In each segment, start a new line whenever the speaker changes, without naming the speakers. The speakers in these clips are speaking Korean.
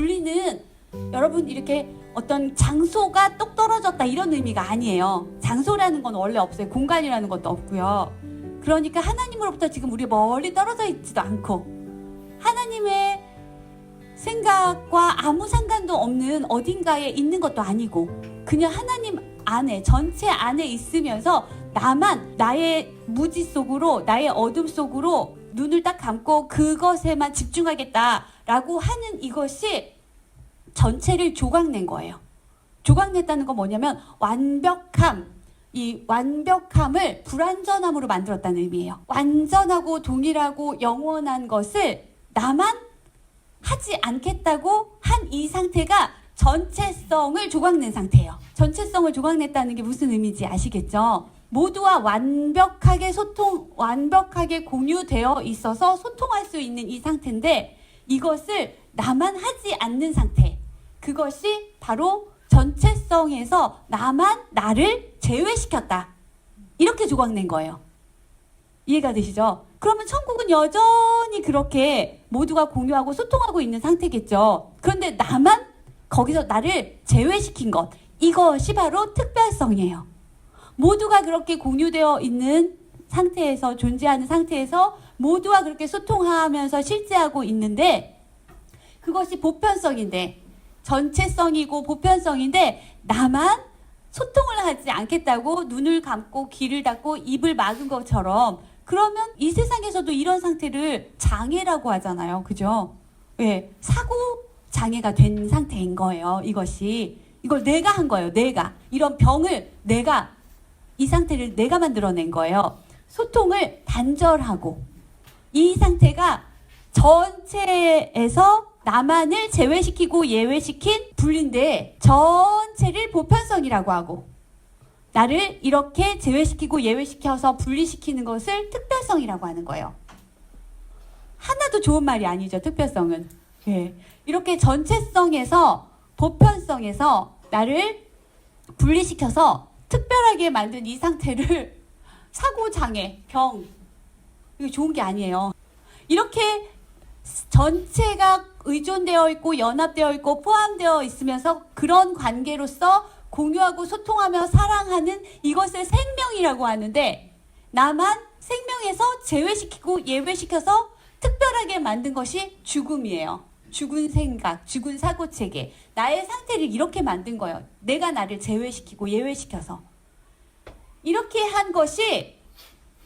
분리는 여러분 이렇게 어떤 장소가 똑 떨어졌다 이런 의미가 아니에요. 장소라는 건 원래 없어요. 공간이라는 것도 없고요. 그러니까 하나님으로부터 지금 우리 멀리 떨어져 있지도 않고 하나님의 생각과 아무 상관도 없는 어딘가에 있는 것도 아니고 그냥 하나님 안에 전체 안에 있으면서 나만 나의 무지 속으로 나의 어둠 속으로 눈을 딱 감고 그것에만 집중하겠다라고 하는 이것이 전체를 조각낸 거예요. 조각냈다는 건 뭐냐면 완벽함, 이 완벽함을 불완전함으로 만들었다는 의미예요. 완전하고 동일하고 영원한 것을 나만 하지 않겠다고 한 이 상태가 전체성을 조각낸 상태예요. 전체성을 조각냈다는 게 무슨 의미인지 아시겠죠? 모두와 완벽하게 완벽하게 공유되어 있어서 소통할 수 있는 이 상태인데 이것을 나만 하지 않는 상태. 그것이 바로 전체성에서 나를 제외시켰다. 이렇게 조각낸 거예요. 이해가 되시죠? 그러면 천국은 여전히 그렇게 모두가 공유하고 소통하고 있는 상태겠죠. 그런데 나만 거기서 나를 제외시킨 것. 이것이 바로 특별성이에요. 모두가 그렇게 공유되어 있는 상태에서 존재하는 상태에서 모두와 그렇게 소통하면서 실제하고 있는데 그것이 보편성인데 전체성이고 보편성인데 나만 소통을 하지 않겠다고 눈을 감고 귀를 닫고 입을 막은 것처럼 그러면 이 세상에서도 이런 상태를 장애라고 하잖아요. 그죠? 예, 사고 장애가 된 상태인 거예요. 이걸 내가 한 거예요. 내가. 이런 병을 이 상태를 내가 만들어낸 거예요. 소통을 단절하고 이 상태가 전체에서 나만을 제외시키고 예외시킨 분리인데 전체를 보편성이라고 하고 나를 이렇게 제외시키고 예외시켜서 분리시키는 것을 특별성이라고 하는 거예요. 하나도 좋은 말이 아니죠. 특별성은. 예. 이렇게 전체성에서 보편성에서 나를 분리시켜서 특별하게 만든 이 상태를 사고장애, 병 이거 좋은 게 아니에요. 이렇게 전체가 의존되어 있고 연합되어 있고 포함되어 있으면서 그런 관계로서 공유하고 소통하며 사랑하는 이것을 생명이라고 하는데 나만 생명에서 제외시키고 예외시켜서 특별하게 만든 것이 죽음이에요. 죽은 생각, 죽은 사고체계. 나의 상태를 이렇게 만든 거예요. 내가 나를 제외시키고 예외시켜서. 이렇게 한 것이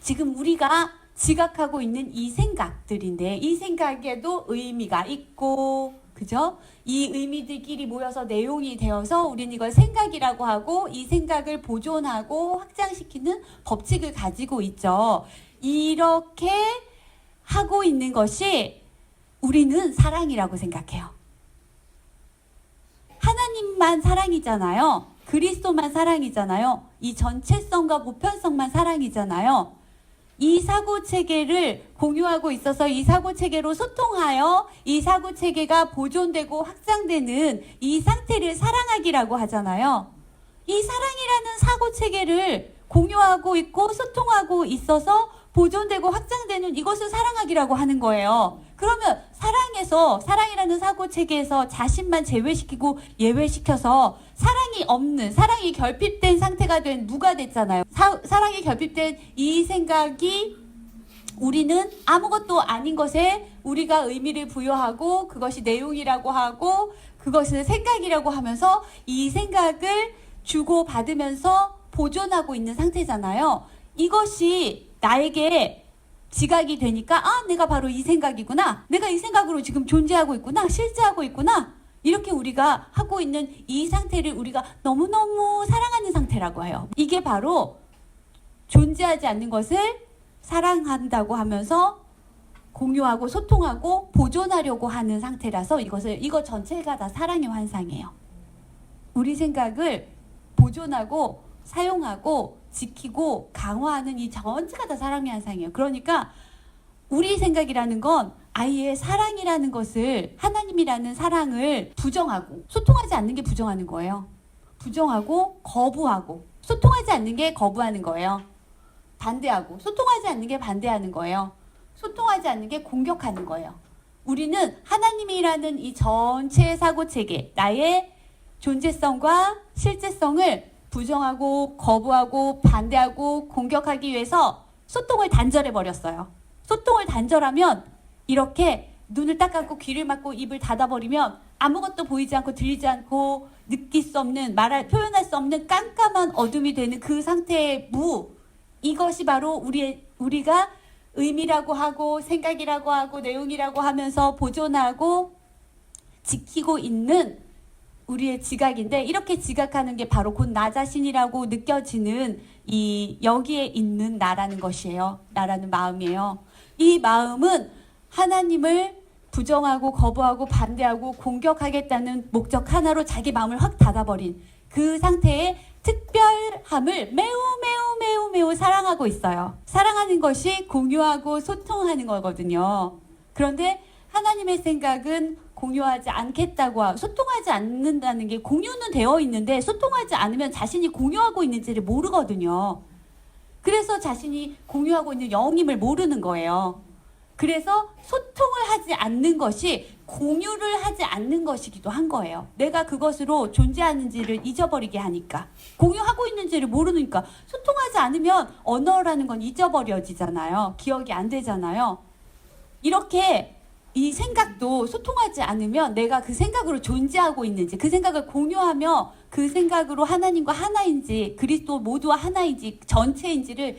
지금 우리가 지각하고 있는 이 생각들인데 이 생각에도 의미가 있고 그죠? 이 의미들끼리 모여서 내용이 되어서 우리는 이걸 생각이라고 하고 이 생각을 보존하고 확장시키는 법칙을 가지고 있죠. 이렇게 하고 있는 것이 우리는 사랑이라고 생각해요. 하나님만 사랑이잖아요. 그리스도만 사랑이잖아요. 이 전체성과 보편성만 사랑이잖아요. 이 사고체계를 공유하고 있어서 이 사고체계로 소통하여 이 사고체계가 보존되고 확장되는 이 상태를 사랑하기라고 하잖아요. 이 사랑이라는 사고체계를 공유하고 있고 소통하고 있어서 보존되고 확장되는 이것을 사랑하기라고 하는 거예요. 그러면 사랑이라는 사고체계에서 자신만 제외시키고 예외시켜서 사랑이 없는, 사랑이 결핍된 상태가 된 누가 됐잖아요. 사랑이 결핍된 이 생각이 우리는 아무것도 아닌 것에 우리가 의미를 부여하고 그것이 내용이라고 하고 그것을 생각이라고 하면서 이 생각을 주고받으면서 보존하고 있는 상태잖아요. 이것이 나에게 지각이 되니까 내가 바로 이 생각이구나. 내가 이 생각으로 지금 존재하고 있구나. 실제하고 있구나. 이렇게 우리가 하고 있는 이 상태를 우리가 너무너무 사랑하는 상태라고 해요. 이게 바로 존재하지 않는 것을 사랑한다고 하면서 공유하고 소통하고 보존하려고 하는 상태라서 이거 전체가 다 사랑의 환상이에요. 우리 생각을 보존하고 사용하고 지키고 강화하는 이 전체가 다 사랑의 환상이에요. 그러니까 우리 생각이라는 건 아예 사랑이라는 것을 하나님이라는 사랑을 부정하고 소통하지 않는 게 부정하는 거예요. 부정하고 거부하고 소통하지 않는 게 거부하는 거예요. 반대하고 소통하지 않는 게 반대하는 거예요. 소통하지 않는 게 공격하는 거예요. 우리는 하나님이라는 이 전체 사고체계, 나의 존재성과 실제성을 부정하고 거부하고 반대하고 공격하기 위해서 소통을 단절해버렸어요. 소통을 단절하면 이렇게 눈을 딱 감고 귀를 막고 입을 닫아버리면 아무것도 보이지 않고 들리지 않고 느낄 수 없는, 표현할 수 없는 깜깜한 어둠이 되는 그 상태의 무, 이것이 바로 우리가 의미라고 하고 생각이라고 하고 내용이라고 하면서 보존하고 지키고 있는 우리의 지각인데, 이렇게 지각하는 게 바로 곧 나 자신이라고 느껴지는 이 여기에 있는 나라는 것이에요. 나라는 마음이에요. 이 마음은 하나님을 부정하고 거부하고 반대하고 공격하겠다는 목적 하나로 자기 마음을 확 닫아버린 그 상태의 특별함을 매우 사랑하고 있어요. 사랑하는 것이 공유하고 소통하는 거거든요. 그런데 하나님의 생각은 공유하지 않겠다고 하고, 소통하지 않는다는 게, 공유는 되어 있는데 소통하지 않으면 자신이 공유하고 있는지를 모르거든요. 그래서 자신이 공유하고 있는 영임을 모르는 거예요. 그래서 소통을 하지 않는 것이 공유를 하지 않는 것이기도 한 거예요. 내가 그것으로 존재하는지를 잊어버리게 하니까. 공유하고 있는지를 모르니까. 소통하지 않으면 언어라는 건 잊어버려지잖아요. 기억이 안 되잖아요. 이렇게 이 생각도 소통하지 않으면 내가 그 생각으로 존재하고 있는지, 그 생각을 공유하며 그 생각으로 하나님과 하나인지, 그리스도 모두와 하나인지, 전체인지를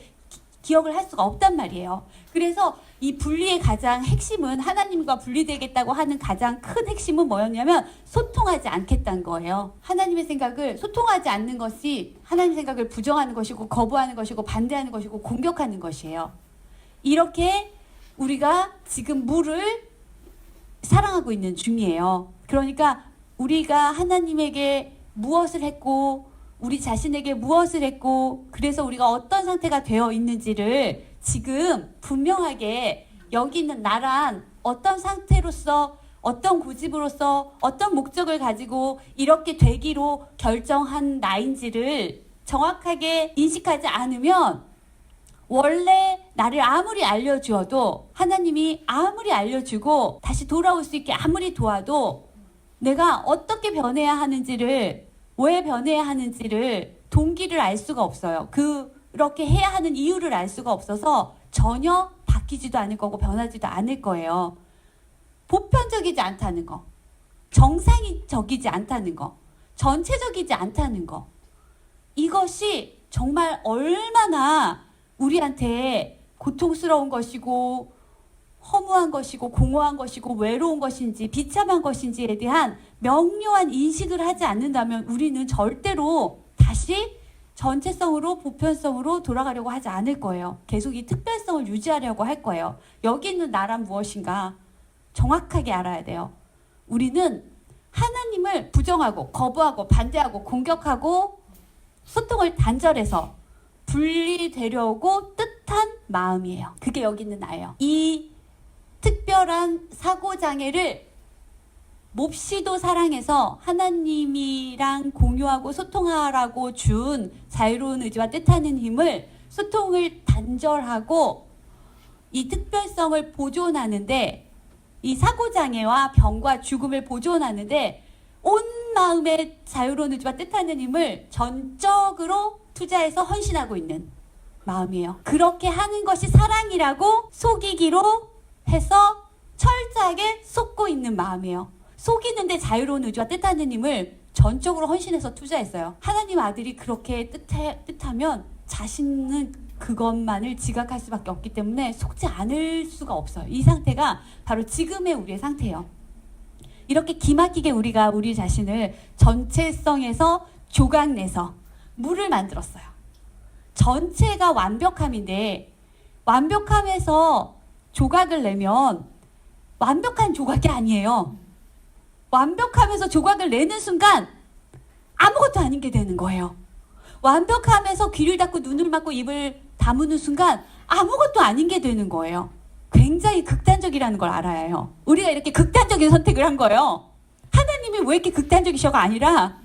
기억을 할 수가 없단 말이에요. 그래서 이 분리의 가장 핵심은, 하나님과 분리되겠다고 하는 가장 큰 핵심은 뭐였냐면 소통하지 않겠다는 거예요. 하나님의 생각을 소통하지 않는 것이 하나님의 생각을 부정하는 것이고 거부하는 것이고 반대하는 것이고 공격하는 것이에요. 이렇게 우리가 지금 물을 사랑하고 있는 중이에요. 그러니까 우리가 하나님에게 무엇을 했고 우리 자신에게 무엇을 했고 그래서 우리가 어떤 상태가 되어 있는지를 지금 분명하게 여기 있는 나란 어떤 상태로서 어떤 고집으로서 어떤 목적을 가지고 이렇게 되기로 결정한 나인지를 정확하게 인식하지 않으면 원래 나를 아무리 알려주어도, 하나님이 아무리 알려주고 다시 돌아올 수 있게 아무리 도와도 내가 어떻게 변해야 하는지를, 왜 변해야 하는지를 동기를 알 수가 없어요. 그렇게 해야 하는 이유를 알 수가 없어서 전혀 바뀌지도 않을 거고 변하지도 않을 거예요. 보편적이지 않다는 거, 정상적이지 않다는 거, 전체적이지 않다는 거, 이것이 정말 얼마나 우리한테 고통스러운 것이고 허무한 것이고 공허한 것이고 외로운 것인지 비참한 것인지에 대한 명료한 인식을 하지 않는다면 우리는 절대로 다시 전체성으로 보편성으로 돌아가려고 하지 않을 거예요. 계속 이 특별성을 유지하려고 할 거예요. 여기 있는 나란 무엇인가 정확하게 알아야 돼요. 우리는 하나님을 부정하고 거부하고 반대하고 공격하고 소통을 단절해서 분리되려고 뜻한 마음이에요. 그게 여기 있는 나예요. 이 특별한 사고장애를 몹시도 사랑해서 하나님이랑 공유하고 소통하라고 준 자유로운 의지와 뜻하는 힘을, 소통을 단절하고 이 특별성을 보존하는데, 이 사고장애와 병과 죽음을 보존하는데 온 마음의 자유로운 의지와 뜻하는 힘을 전적으로 투자해서 헌신하고 있는 마음이에요. 그렇게 하는 것이 사랑이라고 속이기로 해서 철저하게 속고 있는 마음이에요. 속이는데 자유로운 의지와 뜻하는 힘을 전적으로 헌신해서 투자했어요. 하나님 아들이 그렇게 뜻하면 자신은 그것만을 지각할 수밖에 없기 때문에 속지 않을 수가 없어요. 이 상태가 바로 지금의 우리의 상태예요. 이렇게 기막히게 우리가 우리 자신을 전체성에서 조각내서 물을 만들었어요. 전체가 완벽함인데 완벽함에서 조각을 내면 완벽한 조각이 아니에요. 완벽함에서 조각을 내는 순간 아무것도 아닌 게 되는 거예요. 완벽함에서 귀를 닫고 눈을 막고 입을 다무는 순간 아무것도 아닌 게 되는 거예요. 굉장히 극단적이라는 걸 알아야 해요. 우리가 이렇게 극단적인 선택을 한 거예요. 하나님이 왜 이렇게 극단적이셔가 아니라,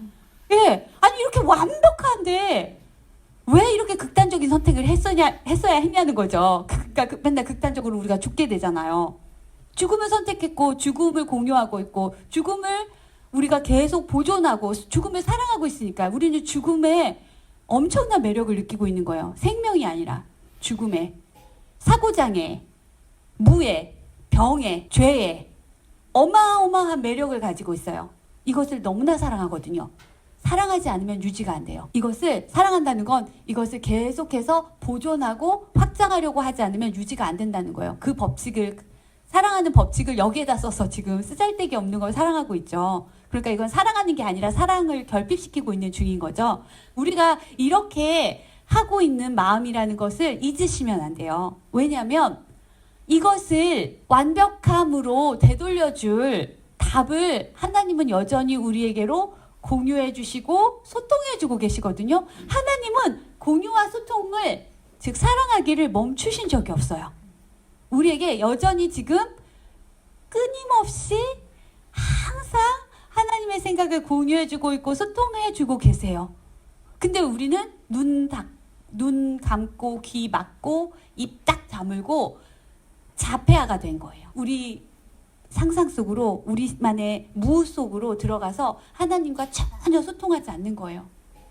아니 이렇게 완벽한데 왜 이렇게 극단적인 선택을 했어야 했냐는 거죠. 그러니까 맨날 극단적으로 우리가 죽게 되잖아요. 죽음을 선택했고 죽음을 공유하고 있고 죽음을 우리가 계속 보존하고 죽음을 사랑하고 있으니까 우리는 죽음에 엄청난 매력을 느끼고 있는 거예요. 생명이 아니라 죽음에, 사고장애, 무에, 병에, 죄에 어마어마한 매력을 가지고 있어요. 이것을 너무나 사랑하거든요. 사랑하지 않으면 유지가 안 돼요. 이것을 사랑한다는 건 이것을 계속해서 보존하고 확장하려고 하지 않으면 유지가 안 된다는 거예요. 그 법칙을, 사랑하는 법칙을 여기에다 써서 지금 쓰잘데기 없는 걸 사랑하고 있죠. 그러니까 이건 사랑하는 게 아니라 사랑을 결핍시키고 있는 중인 거죠. 우리가 이렇게 하고 있는 마음이라는 것을 잊으시면 안 돼요. 왜냐하면 이것을 완벽함으로 되돌려줄 답을 하나님은 여전히 우리에게로 공유해 주시고 소통해 주고 계시거든요. 하나님은 공유와 소통을, 즉 사랑하기를 멈추신 적이 없어요. 우리에게 여전히 지금 끊임없이 항상 하나님의 생각을 공유해 주고 있고 소통해 주고 계세요. 근데 우리는 눈 감고 귀 막고 입 딱 다물고 자폐아가 된 거예요. 우리 상상 속으로, 우리만의 무 속으로 들어가서 하나님과 전혀 소통하지 않는 거예요.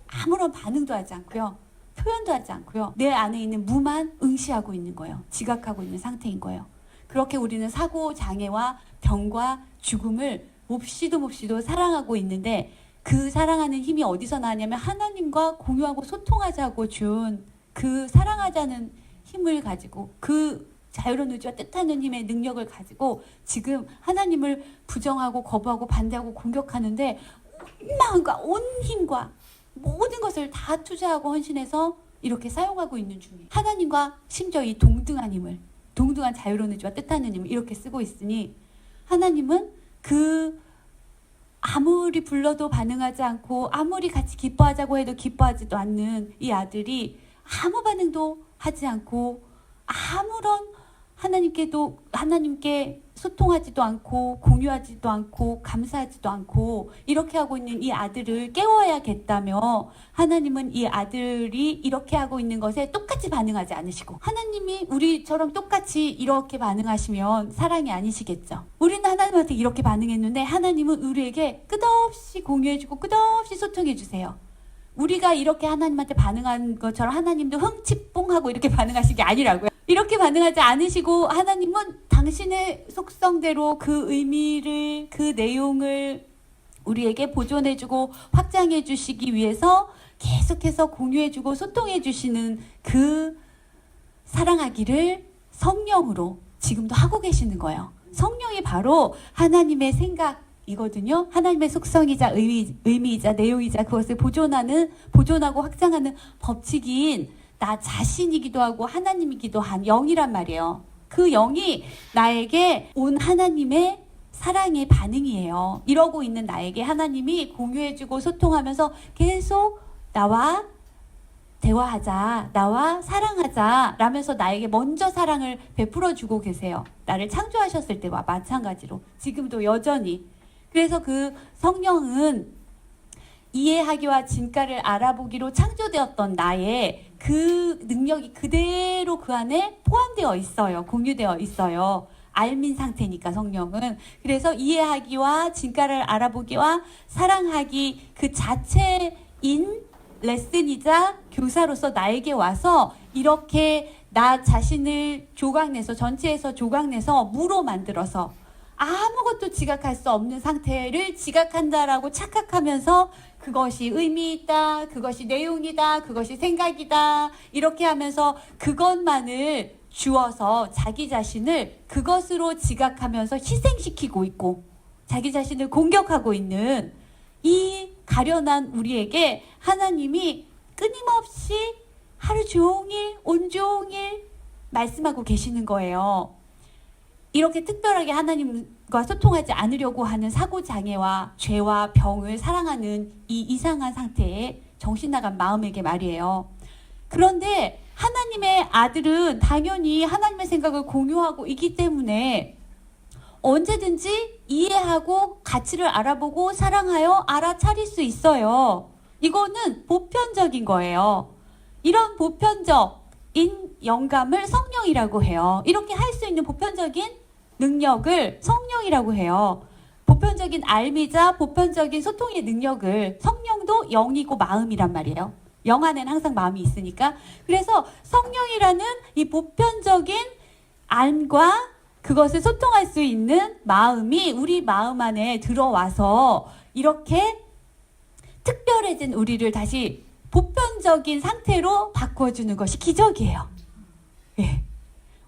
아무런 반응도 하지 않고요. 표현도 하지 않고요. 내 안에 있는 무만 응시하고 있는 거예요. 지각하고 있는 상태인 거예요. 그렇게 우리는 사고, 장애와 병과 죽음을 몹시도 사랑하고 있는데 그 사랑하는 힘이 어디서 나냐면 하나님과 공유하고 소통하자고 준 그 사랑하자는 힘을 가지고 그 자유로운 의지와 뜻하는 힘의 능력을 가지고 지금 하나님을 부정하고 거부하고 반대하고 공격하는데 온 마음과 온 힘과 모든 것을 다 투자하고 헌신해서 이렇게 사용하고 있는 중이에요. 하나님과 심지어 이 동등한 힘을, 동등한 자유로운 의지와 뜻하는 힘을 이렇게 쓰고 있으니 하나님은 그 아무리 불러도 반응하지 않고 아무리 같이 기뻐하자고 해도 기뻐하지도 않는 이 아들이 아무 반응도 하지 않고 아무런 하나님께 소통하지도 않고 공유하지도 않고 감사하지도 않고 이렇게 하고 있는 이 아들을 깨워야겠다며 하나님은 이 아들이 이렇게 하고 있는 것에 똑같이 반응하지 않으시고, 하나님이 우리처럼 똑같이 이렇게 반응하시면 사랑이 아니시겠죠. 우리는 하나님한테 이렇게 반응했는데 하나님은 우리에게 끝없이 공유해주고 끝없이 소통해주세요. 우리가 이렇게 하나님한테 반응한 것처럼 하나님도 흥치뽕하고 이렇게 반응하신 게 아니라고요. 이렇게 반응하지 않으시고 하나님은 당신의 속성대로 그 의미를, 그 내용을 우리에게 보존해주고 확장해주시기 위해서 계속해서 공유해주고 소통해주시는 그 사랑하기를 성령으로 지금도 하고 계시는 거예요. 성령이 바로 하나님의 생각이거든요. 하나님의 속성이자 의미이자 내용이자 그것을 보존하고 확장하는 법칙인 나 자신이기도 하고 하나님이기도 한 영이란 말이에요. 그 영이 나에게 온 하나님의 사랑의 반응이에요. 이러고 있는 나에게 하나님이 공유해주고 소통하면서 계속 나와 대화하자, 나와 사랑하자 라면서 나에게 먼저 사랑을 베풀어주고 계세요. 나를 창조하셨을 때와 마찬가지로 지금도 여전히. 그래서 그 성령은 이해하기와 진가를 알아보기로 창조되었던 나의 그 능력이 그대로 그 안에 포함되어 있어요. 공유되어 있어요. 알민 상태니까 성령은. 그래서 이해하기와 진가를 알아보기와 사랑하기 그 자체인 레슨이자 교사로서 나에게 와서 이렇게 나 자신을 조각내서, 전체에서 조각내서 무로 만들어서 아무것도 지각할 수 없는 상태를 지각한다라고 착각하면서 그것이 의미 있다, 그것이 내용이다, 그것이 생각이다 이렇게 하면서 그것만을 주어서 자기 자신을 그것으로 지각하면서 희생시키고 있고 자기 자신을 공격하고 있는 이 가련한 우리에게 하나님이 끊임없이 하루 종일 온종일 말씀하고 계시는 거예요. 이렇게 특별하게 하나님과 소통하지 않으려고 하는 사고장애와 죄와 병을 사랑하는 이 이상한 상태에 정신 나간 마음에게 말이에요. 그런데 하나님의 아들은 당연히 하나님의 생각을 공유하고 있기 때문에 언제든지 이해하고 가치를 알아보고 사랑하여 알아차릴 수 있어요. 이거는 보편적인 거예요. 이런 보편적인 영감을 성령이라고 해요. 이렇게 할 수 있는 보편적인 능력을 성령이라고 해요. 보편적인 알미자 보편적인 소통의 능력을 성령도 영이고 마음이란 말이에요. 영 안에는 항상 마음이 있으니까. 그래서 성령이라는 이 보편적인 알과 그것을 소통할 수 있는 마음이 우리 마음 안에 들어와서 이렇게 특별해진 우리를 다시 보편적인 상태로 바꿔주는 것이 기적이에요. 예.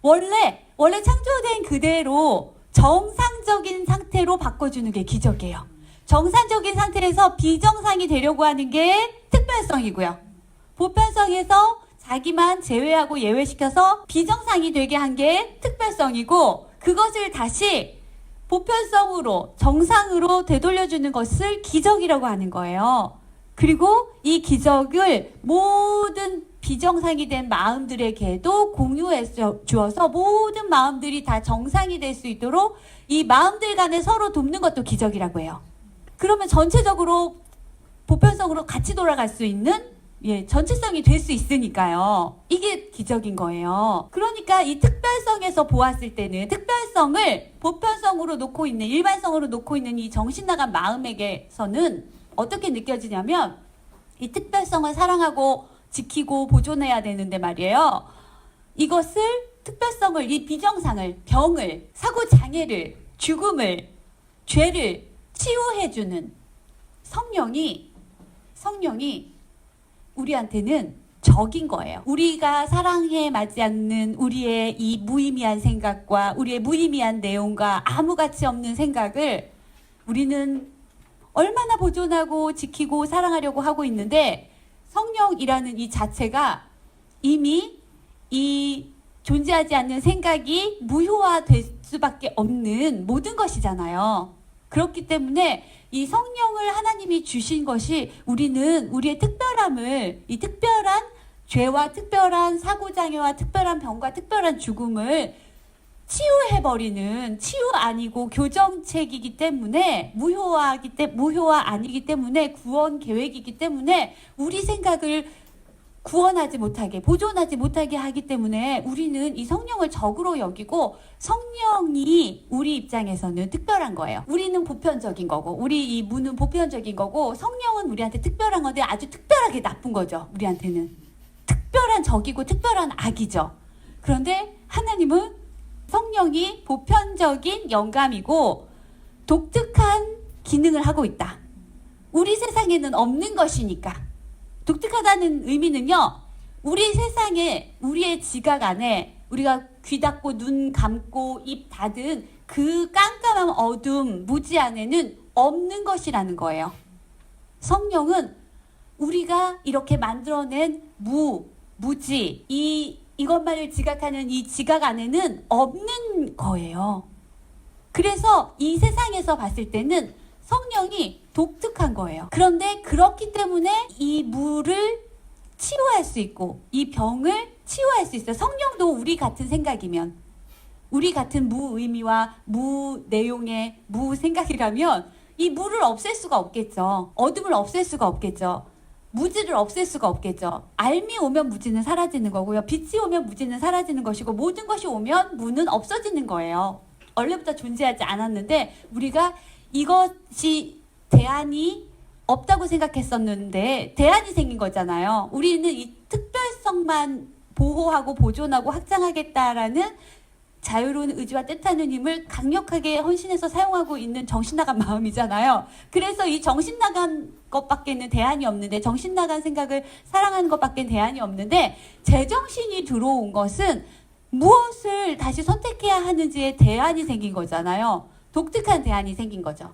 원래 창조된 그대로 정상적인 상태로 바꿔주는 게 기적이에요. 정상적인 상태에서 비정상이 되려고 하는 게 특별성이고요. 보편성에서 자기만 제외하고 예외시켜서 비정상이 되게 한 게 특별성이고, 그것을 다시 보편성으로 정상으로 되돌려주는 것을 기적이라고 하는 거예요. 그리고 이 기적을 모든 비정상이 된 마음들에게도 공유해 주어서 모든 마음들이 다 정상이 될 수 있도록 이 마음들 간에 서로 돕는 것도 기적이라고 해요. 그러면 전체적으로 보편성으로 같이 돌아갈 수 있는 전체성이 될 수 있으니까요. 이게 기적인 거예요. 그러니까 이 특별성에서 보았을 때는 특별성을 보편성으로 놓고 있는, 일반성으로 놓고 있는 이 정신 나간 마음에게서는 어떻게 느껴지냐면, 이 특별성을 사랑하고 지키고 보존해야 되는데 말이에요. 이것을, 특별성을, 이 비정상을, 병을, 사고장애를, 죽음을, 죄를 치유해주는 성령이 우리한테는 적인 거예요. 우리가 사랑에 맞지 않는 우리의 이 무의미한 생각과 우리의 무의미한 내용과 아무 가치 없는 생각을 우리는 얼마나 보존하고 지키고 사랑하려고 하고 있는데, 성령이라는 이 자체가 이미 이 존재하지 않는 생각이 무효화될 수밖에 없는 모든 것이잖아요. 그렇기 때문에 이 성령을 하나님이 주신 것이 우리는 우리의 특별함을, 이 특별한 죄와 특별한 사고장애와 특별한 병과 특별한 죽음을 치유해버리는, 치유 아니고 교정책이기 때문에, 무효화 아니기 때문에, 구원 계획이기 때문에 우리 생각을 구원하지 못하게, 보존하지 못하게 하기 때문에 우리는 이 성령을 적으로 여기고, 성령이 우리 입장에서는 특별한 거예요. 우리는 보편적인 거고, 우리 이 무는 보편적인 거고, 성령은 우리한테 특별한 건데 아주 특별하게 나쁜 거죠. 우리한테는 특별한 적이고 특별한 악이죠. 그런데 하나님은 성령이 보편적인 영감이고 독특한 기능을 하고 있다. 우리 세상에는 없는 것이니까. 독특하다는 의미는요, 우리 세상에, 우리의 지각 안에 우리가 귀 닫고 눈 감고 입 닫은 그 깜깜한 어둠, 무지 안에는 없는 것이라는 거예요. 성령은 우리가 이렇게 만들어낸 무지, 이것만을 지각하는 이 지각 안에는 없는 거예요. 그래서 이 세상에서 봤을 때는 성령이 독특한 거예요. 그런데 그렇기 때문에 이 무를 치유할 수 있고 이 병을 치유할 수 있어요. 성령도 우리 같은 생각이면, 우리 같은 무의미와 무내용의 무생각이라면 이 무를 없앨 수가 없겠죠. 어둠을 없앨 수가 없겠죠. 무지를 없앨 수가 없겠죠. 알미 오면 무지는 사라지는 거고요. 빛이 오면 무지는 사라지는 것이고, 모든 것이 오면 무는 없어지는 거예요. 원래부터 존재하지 않았는데 우리가 이것이 대안이 없다고 생각했었는데 대안이 생긴 거잖아요. 우리는 이 특별성만 보호하고 보존하고 확장하겠다라는 자유로운 의지와 뜻하는 힘을 강력하게 헌신해서 사용하고 있는 정신나간 마음이잖아요. 그래서 이 정신나간 것밖에는 대안이 없는데, 정신나간 생각을 사랑하는 것밖에 대안이 없는데, 제정신이 들어온 것은 무엇을 다시 선택해야 하는지에 대안이 생긴 거잖아요. 독특한 대안이 생긴 거죠.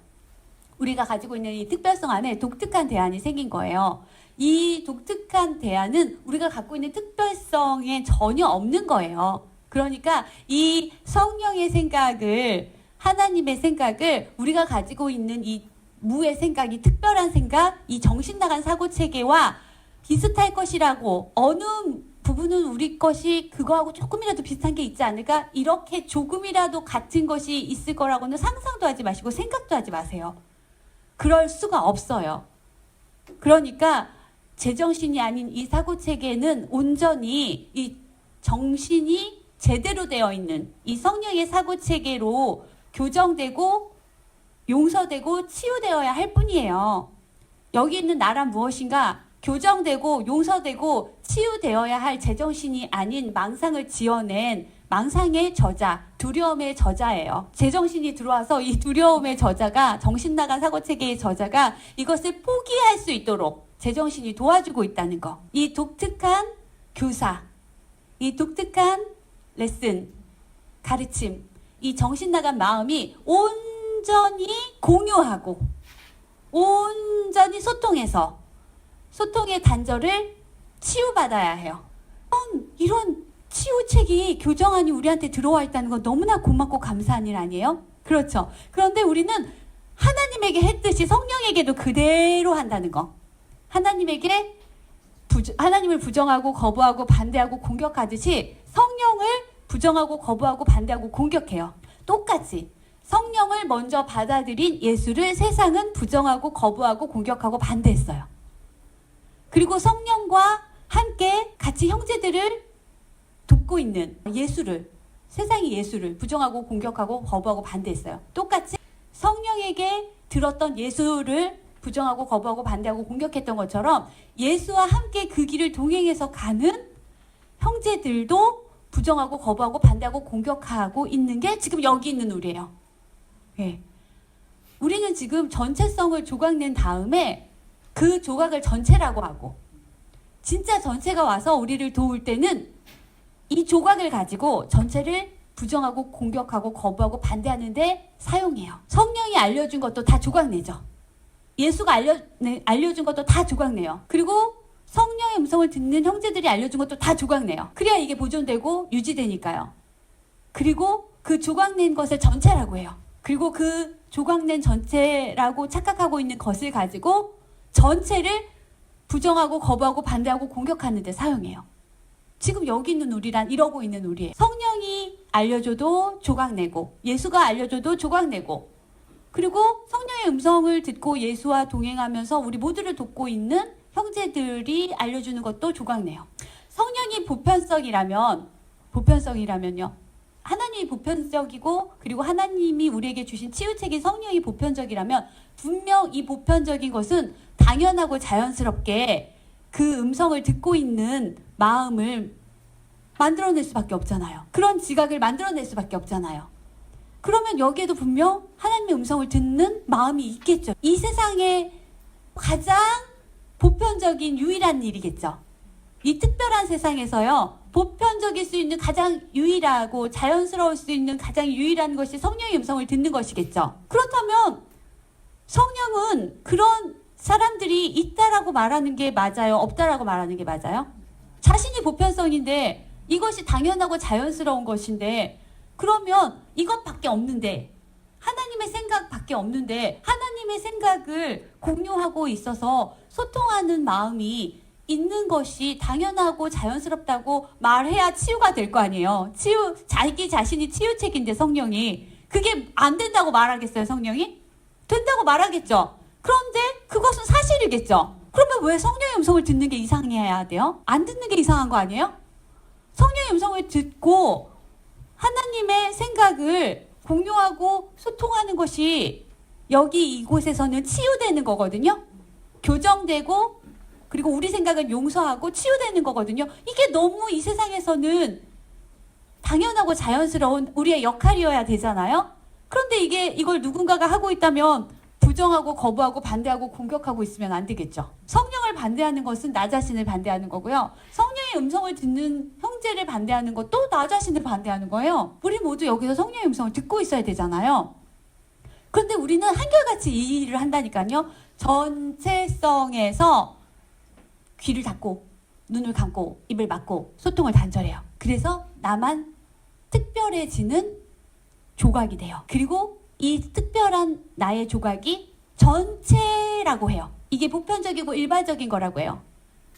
우리가 가지고 있는 이 특별성 안에 독특한 대안이 생긴 거예요. 이 독특한 대안은 우리가 갖고 있는 특별성에 전혀 없는 거예요. 그러니까 이 성령의 생각을, 하나님의 생각을 우리가 가지고 있는 이 무의 생각, 이 특별한 생각, 이 정신나간 사고체계와 비슷할 것이라고, 어느 부분은 우리 것이 그거하고 조금이라도 비슷한 게 있지 않을까? 이렇게 조금이라도 같은 것이 있을 거라고는 상상도 하지 마시고 생각도 하지 마세요. 그럴 수가 없어요. 그러니까 제정신이 아닌 이 사고체계는 온전히 이 정신이 제대로 되어 있는 이 성령의 사고체계로 교정되고 용서되고 치유되어야 할 뿐이에요. 여기 있는 나란 무엇인가 교정되고 용서되고 치유되어야 할 제정신이 아닌 망상을 지어낸 망상의 저자, 두려움의 저자예요. 제정신이 들어와서 이 두려움의 저자가, 정신나간 사고체계의 저자가 이것을 포기할 수 있도록 제정신이 도와주고 있다는 거. 이 독특한 교사, 이 독특한 레슨, 가르침, 이 정신나간 마음이 온전히 공유하고 온전히 소통해서 소통의 단절을 치유받아야 해요. 이런 치유책이 교정안이 우리한테 들어와 있다는 건 너무나 고맙고 감사한 일 아니에요? 그렇죠. 그런데 우리는 하나님에게 했듯이 성령에게도 그대로 한다는 거. 하나님을 부정하고 거부하고 반대하고 공격하듯이 성령을 부정하고 거부하고 반대하고 공격해요. 똑같이 성령을 먼저 받아들인 예수를 세상은 부정하고 거부하고 공격하고 반대했어요. 그리고 성령과 함께 같이 형제들을 돕고 있는 예수를, 세상이 예수를 부정하고 공격하고 거부하고 반대했어요. 똑같이 성령에게 들었던 예수를 부정하고 거부하고 반대하고 공격했던 것처럼 예수와 함께 그 길을 동행해서 가는 형제들도 부정하고 거부하고 반대하고 공격하고 있는 게 지금 여기 있는 우리예요. 예. 우리는 지금 전체성을 조각낸 다음에 그 조각을 전체라고 하고, 진짜 전체가 와서 우리를 도울 때는 이 조각을 가지고 전체를 부정하고 공격하고 거부하고 반대하는데 사용해요. 성령이 알려준 것도 다 조각내죠. 예수가 알려준 것도 다 조각내요. 그리고 성령의 음성을 듣는 형제들이 알려준 것도 다 조각내요. 그래야 이게 보존되고 유지되니까요. 그리고 그 조각낸 것을 전체라고 해요. 그리고 그 조각낸 전체라고 착각하고 있는 것을 가지고 전체를 부정하고 거부하고 반대하고 공격하는 데 사용해요. 지금 여기 있는 우리란 이러고 있는 우리예요. 성령이 알려줘도 조각내고 예수가 알려줘도 조각내고, 그리고 성령의 음성을 듣고 예수와 동행하면서 우리 모두를 돕고 있는 형제들이 알려주는 것도 조각내요. 성령이 보편성이라면요. 하나님이 보편적이고 그리고 하나님이 우리에게 주신 치유책인 성령이 보편적이라면 분명 이 보편적인 것은 당연하고 자연스럽게 그 음성을 듣고 있는 마음을 만들어낼 수밖에 없잖아요. 그런 지각을 만들어낼 수밖에 없잖아요. 그러면 여기에도 분명 하나님의 음성을 듣는 마음이 있겠죠. 이 세상에 가장 보편적인 유일한 일이겠죠. 이 특별한 세상에서요, 보편적일 수 있는 가장 유일하고 자연스러울 수 있는 가장 유일한 것이 성령의 음성을 듣는 것이겠죠. 그렇다면 성령은 그런 사람들이 있다라고 말하는 게 맞아요? 없다라고 말하는 게 맞아요? 자신이 보편성인데 이것이 당연하고 자연스러운 것인데, 그러면 이것밖에 없는데, 하나님의 생각밖에 없는데 하나님의 생각을 공유하고 있어서 소통하는 마음이 있는 것이 당연하고 자연스럽다고 말해야 치유가 될 거 아니에요. 자기 자신이 치유책인데 성령이 그게 안 된다고 말하겠어요? 성령이? 된다고 말하겠죠. 그런데 그것은 사실이겠죠. 그러면 왜 성령의 음성을 듣는 게 이상해야 돼요? 안 듣는 게 이상한 거 아니에요? 성령의 음성을 듣고 하나님의 생각을 공유하고 소통하는 것이 여기 이곳에서는 치유되는 거거든요. 교정되고 그리고 우리 생각은 용서하고 치유되는 거거든요. 이게 너무 이 세상에서는 당연하고 자연스러운 우리의 역할이어야 되잖아요. 그런데 이걸 누군가가 하고 있다면 부정하고 거부하고 반대하고 공격하고 있으면 안 되겠죠. 성령을 반대하는 것은 나 자신을 반대하는 거고요. 성령의 음성을 듣는 형제를 반대하는 것도 나 자신을 반대하는 거예요. 우리 모두 여기서 성령의 음성을 듣고 있어야 되잖아요. 그런데 우리는 한결같이 이 일을 한다니까요. 전체성에서 귀를 닫고 눈을 감고 입을 막고 소통을 단절해요. 그래서 나만 특별해지는 조각이 돼요. 그리고 이 특별한 나의 조각이 전체라고 해요. 이게 보편적이고 일반적인 거라고 해요.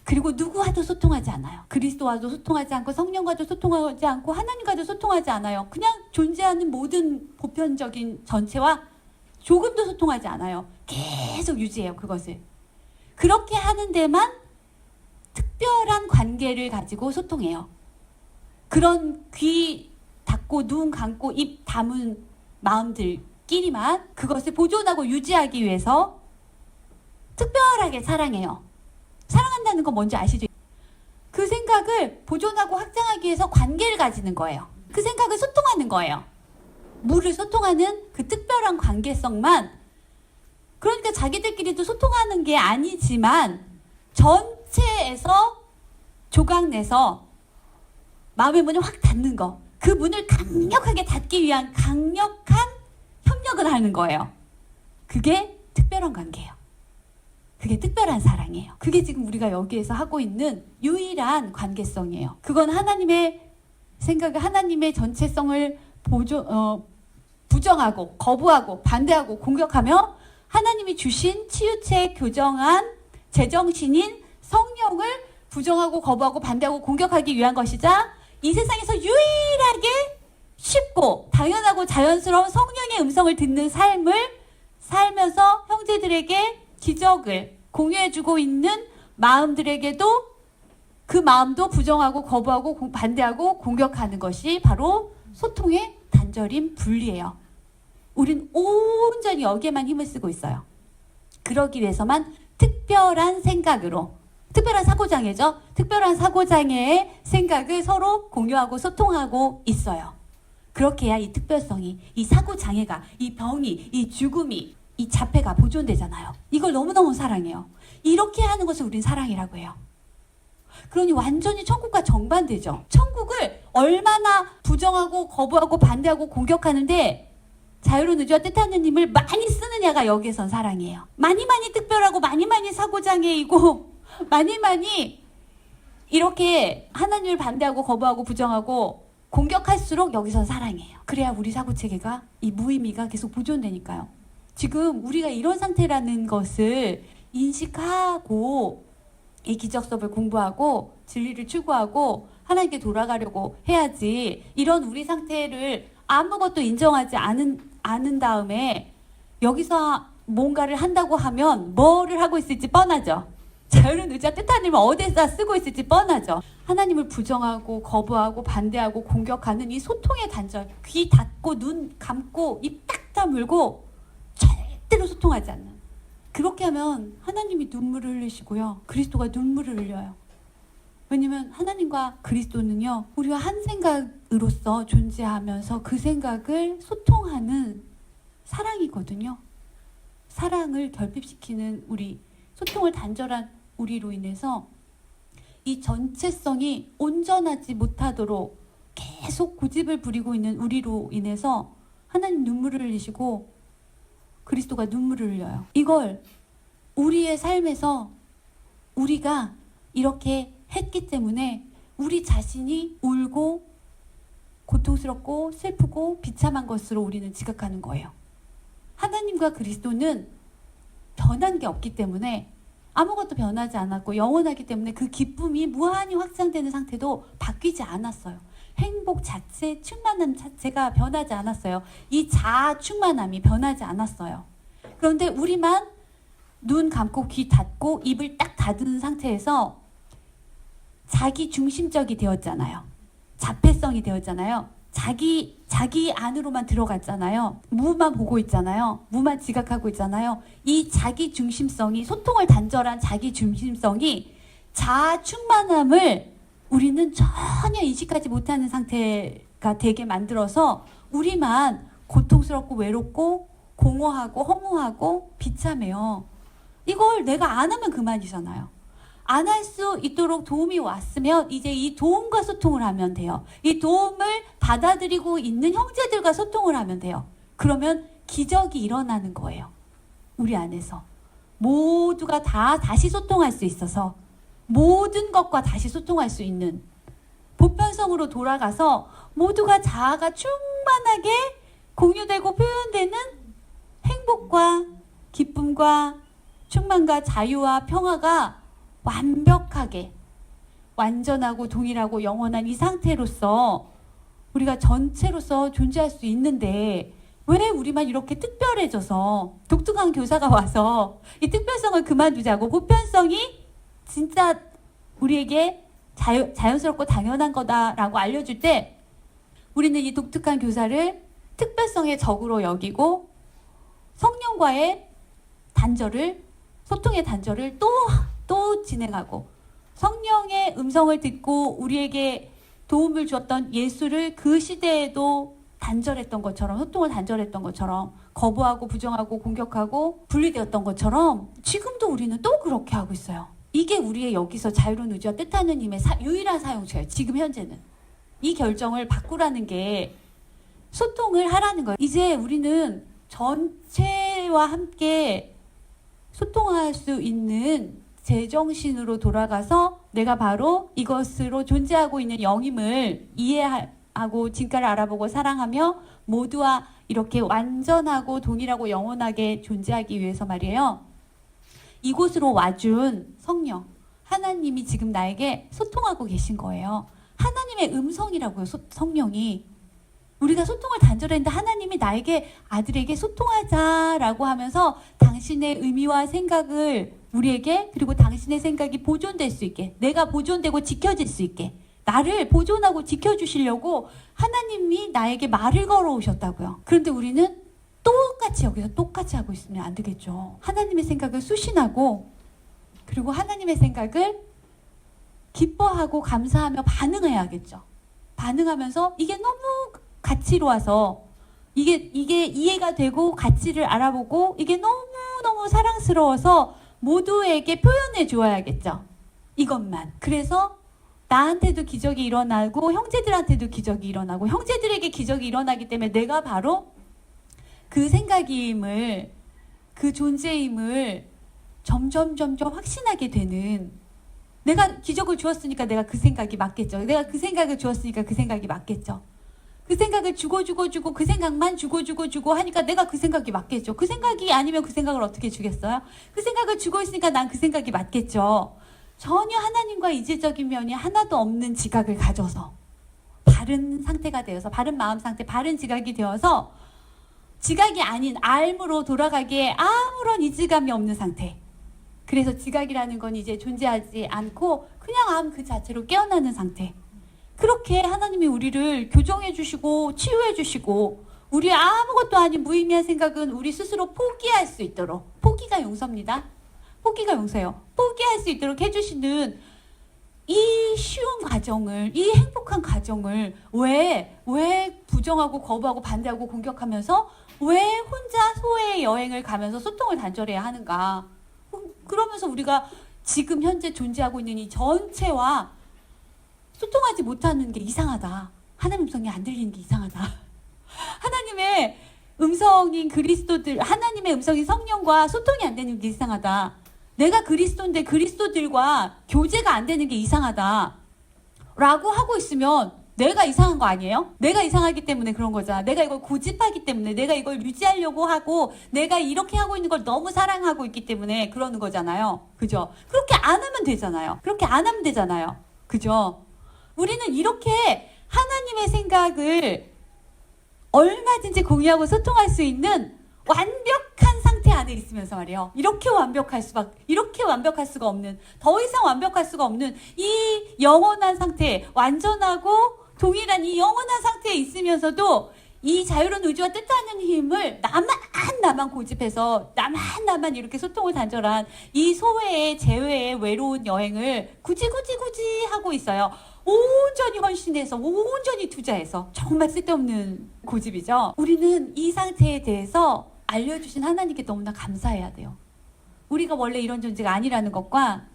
그리고 누구와도 소통하지 않아요. 그리스도와도 소통하지 않고 성령과도 소통하지 않고 하나님과도 소통하지 않아요. 그냥 존재하는 모든 보편적인 전체와 조금도 소통하지 않아요. 계속 유지해요, 그것을. 그렇게 하는 데만 특별한 관계를 가지고 소통해요. 그런 귀 닫고 눈 감고 입 다문 마음들끼리만 그것을 보존하고 유지하기 위해서 특별하게 사랑해요. 사랑한다는 건 뭔지 아시죠? 그 생각을 보존하고 확장하기 위해서 관계를 가지는 거예요. 그 생각을 소통하는 거예요. 물을 소통하는 그 특별한 관계성만. 그러니까 자기들끼리도 소통하는 게 아니지만 전체에서 조각내서 마음의 문을 확 닫는 거. 그 문을 강력하게 닫기 위한 강력한 협력을 하는 거예요. 그게 특별한 관계예요. 그게 특별한 사랑이에요. 그게 지금 우리가 여기에서 하고 있는 유일한 관계성이에요. 그건 하나님의 생각을, 하나님의 전체성을 부정하고 거부하고 반대하고 공격하며 하나님이 주신 치유책 교정한 제정신인 성령을 부정하고 거부하고 반대하고 공격하기 위한 것이자 이 세상에서 유일하게 쉽고 당연하고 자연스러운 성령의 음성을 듣는 삶을 살면서 형제들에게 기적을 공유해주고 있는 마음들에게도 그 마음도 부정하고 거부하고 반대하고 공격하는 것이 바로 소통의 단절인 분리예요. 우린 온전히 여기에만 힘을 쓰고 있어요. 그러기 위해서만 특별한 생각으로, 특별한 사고장애죠. 특별한 사고장애의 생각을 서로 공유하고 소통하고 있어야 그렇게 해야 이 특별성이, 이 사고장애가, 이 병이, 이 죽음이, 이 자폐가 보존되잖아요. 이걸 너무너무 사랑해요. 이렇게 하는 것을 우린 사랑이라고 해요. 그러니 완전히 천국과 정반대죠. 천국을 얼마나 부정하고 거부하고 반대하고 공격하는데 자유로운 의지와 뜻하는 힘을 많이 쓰느냐가 여기에선 사랑이에요. 많이 특별하고 많이 사고장애이고 많이 이렇게 하나님을 반대하고 거부하고 부정하고 공격할수록 여기선 사랑이에요. 그래야 우리 사고체계가, 이 무의미가 계속 보존되니까요. 지금 우리가 이런 상태라는 것을 인식하고 이 기적 수업을 공부하고 진리를 추구하고 하나님께 돌아가려고 해야지, 이런 우리 상태를 아무것도 인정하지 않은 다음에 여기서 뭔가를 한다고 하면 뭐를 하고 있을지 뻔하죠. 자유로운 의지와 뜻하는 힘을 어디에다 쓰고 있을지 뻔하죠. 하나님을 부정하고 거부하고 반대하고 공격하는 이 소통의 단절, 귀 닫고 눈 감고 입 딱 다물고 절대로 소통하지 않는, 그렇게 하면 하나님이 눈물을 흘리시고요, 그리스도가 눈물을 흘려요. 왜냐면 하나님과 그리스도는요, 우리와 한 생각으로서 존재하면서 그 생각을 소통하는 사랑이거든요. 사랑을 결핍시키는 우리, 소통을 단절한 우리로 인해서 이 전체성이 온전하지 못하도록 계속 고집을 부리고 있는 우리로 인해서 하나님 눈물을 흘리시고 그리스도가 눈물을 흘려요. 이걸 우리의 삶에서 우리가 이렇게 했기 때문에 우리 자신이 울고 고통스럽고 슬프고 비참한 것으로 우리는 지각하는 거예요. 하나님과 그리스도는 변한 게 없기 때문에, 아무것도 변하지 않았고 영원하기 때문에 그 기쁨이 무한히 확장되는 상태도 바뀌지 않았어요. 행복 자체, 충만함 자체가 변하지 않았어요. 이 자아 충만함이 변하지 않았어요. 그런데 우리만 눈 감고 귀 닫고 입을 딱 닫은 상태에서 자기 중심적이 되었잖아요. 자폐성이 되었잖아요. 자기 안으로만 들어갔잖아요. 무만 보고 있잖아요. 무만 지각하고 있잖아요. 이 자기 중심성이, 소통을 단절한 자기 중심성이 자아 충만함을 우리는 전혀 인식하지 못하는 상태가 되게 만들어서 우리만 고통스럽고 외롭고 공허하고 허무하고 비참해요. 이걸 내가 안 하면 그만이잖아요. 안 할 수 있도록 도움이 왔으면 이제 이 도움과 소통을 하면 돼요. 이 도움을 받아들이고 있는 형제들과 소통을 하면 돼요. 그러면 기적이 일어나는 거예요. 우리 안에서 모두가 다 다시 소통할 수 있어서, 모든 것과 다시 소통할 수 있는 보편성으로 돌아가서 모두가 자아가 충만하게 공유되고 표현되는 행복과 기쁨과 충만과 자유와 평화가 완벽하게, 완전하고 동일하고 영원한 이 상태로서 우리가 전체로서 존재할 수 있는데, 왜 우리만 이렇게 특별해져서 독특한 교사가 와서 이 특별성을 그만두자고 보편성이 진짜 우리에게 자연스럽고 당연한 거다라고 알려줄 때 우리는 이 독특한 교사를 특별성의 적으로 여기고 성령과의 소통의 단절을 또 진행하고 성령의 음성을 듣고 우리에게 도움을 주었던 예수를 그 시대에도 단절했던 것처럼, 소통을 단절했던 것처럼, 거부하고 부정하고 공격하고 분리되었던 것처럼 지금도 우리는 또 그렇게 하고 있어요. 이게 우리의 여기서 자유로운 의지와 뜻하는 힘의 유일한 사용처예요. 지금 현재는. 이 결정을 바꾸라는 게 소통을 하라는 거예요. 이제 우리는 전체와 함께 소통할 수 있는 제정신으로 돌아가서 내가 바로 이것으로 존재하고 있는 영임을 이해하고 진가를 알아보고 사랑하며 모두와 이렇게 완전하고 동일하고 영원하게 존재하기 위해서 말이에요. 이곳으로 와준 성령, 하나님이 지금 나에게 소통하고 계신 거예요. 하나님의 음성이라고요, 성령이. 우리가 소통을 단절했는데 하나님이 나에게, 아들에게 소통하자라고 하면서 당신의 의미와 생각을 우리에게, 그리고 당신의 생각이 보존될 수 있게, 내가 보존되고 지켜질 수 있게, 나를 보존하고 지켜주시려고 하나님이 나에게 말을 걸어오셨다고요. 그런데 우리는 여기서 똑같이 하고 있으면 안 되겠죠. 하나님의 생각을 수신하고, 그리고 하나님의 생각을 기뻐하고 감사하며 반응해야겠죠. 반응하면서 이게 너무 가치로워서, 이게 이해가 되고 가치를 알아보고 이게 너무너무 사랑스러워서 모두에게 표현해 주어야겠죠. 이것만. 그래서 나한테도 기적이 일어나고 형제들한테도 기적이 일어나고 형제들에게 기적이 일어나기 때문에 내가 바로 그 생각임을, 그 존재임을 점점 확신하게 되는, 내가 기적을 주었으니까 내가 그 생각이 맞겠죠. 내가 그 생각을 주었으니까 그 생각이 맞겠죠. 그 생각을 주고 그 생각만 주고 하니까 내가 그 생각이 맞겠죠. 그 생각이 아니면 그 생각을 어떻게 주겠어요? 그 생각을 주고 있으니까 난 그 생각이 맞겠죠. 전혀 하나님과 이질적인 면이 하나도 없는 지각을 가져서 바른 상태가 되어서, 바른 마음 상태, 바른 지각이 되어서 지각이 아닌 알므로 돌아가기에 아무런 이질감이 없는 상태. 그래서 지각이라는 건 이제 존재하지 않고 그냥 암 그 자체로 깨어나는 상태. 그렇게 하나님이 우리를 교정해 주시고 치유해 주시고, 우리의 아무것도 아닌 무의미한 생각은 우리 스스로 포기할 수 있도록, 포기가 용서입니다. 포기가 용서예요. 포기할 수 있도록 해주시는 이 쉬운 과정을, 이 행복한 과정을 왜 부정하고 거부하고 반대하고 공격하면서 왜 혼자 소외의 여행을 가면서 소통을 단절해야 하는가. 그러면서 우리가 지금 현재 존재하고 있는 이 전체와 소통하지 못하는 게 이상하다. 하나님 음성이 안 들리는 게 이상하다. 하나님의 음성인 그리스도들, 하나님의 음성인 성령과 소통이 안 되는 게 이상하다. 내가 그리스도인데 그리스도들과 교제가 안 되는 게 이상하다. 라고 하고 있으면 내가 이상한 거 아니에요? 내가 이상하기 때문에 그런 거잖아. 내가 이걸 고집하기 때문에, 내가 이걸 유지하려고 하고, 내가 이렇게 하고 있는 걸 너무 사랑하고 있기 때문에 그러는 거잖아요. 그죠? 그렇게 안 하면 되잖아요. 그렇게 안 하면 되잖아요. 그죠? 우리는 이렇게 하나님의 생각을 얼마든지 공유하고 소통할 수 있는 완벽한 상태 안에 있으면서 말이에요. 이렇게 완벽할 수가 없는, 더 이상 완벽할 수가 없는 이 영원한 상태, 완전하고 동일한 이 영원한 상태에 있으면서도 이 자유로운 의지와 뜻하는 힘을 나만 고집해서 나만 이렇게 소통을 단절한 이 소외의 재회의 외로운 여행을 굳이 하고 있어요. 온전히 헌신해서, 온전히 투자해서. 정말 쓸데없는 고집이죠. 우리는 이 상태에 대해서 알려주신 하나님께 너무나 감사해야 돼요. 우리가 원래 이런 존재가 아니라는 것과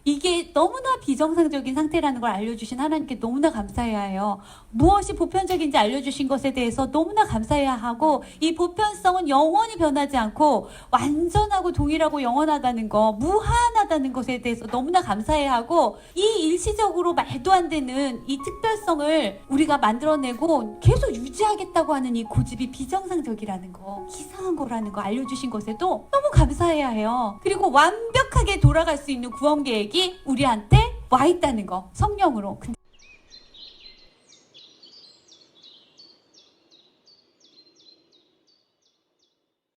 이게 너무나 비정상적인 상태라는 걸 알려주신 하나님께 너무나 감사해야 해요. 무엇이 보편적인지 알려주신 것에 대해서 너무나 감사해야 하고, 이 보편성은 영원히 변하지 않고 완전하고 동일하고 영원하다는 거, 무한하다는 것에 대해서 너무나 감사해야 하고, 이 일시적으로 말도 안 되는 이 특별성을 우리가 만들어내고 계속 유지하겠다고 하는 이 고집이 비정상적이라는 거, 이상한 거라는 거 알려주신 것에도 너무 감사해야 해요. 그리고 완벽하게 돌아갈 수 있는 구원 계획이 우리한테 와 있다는 거, 성령으로. 근데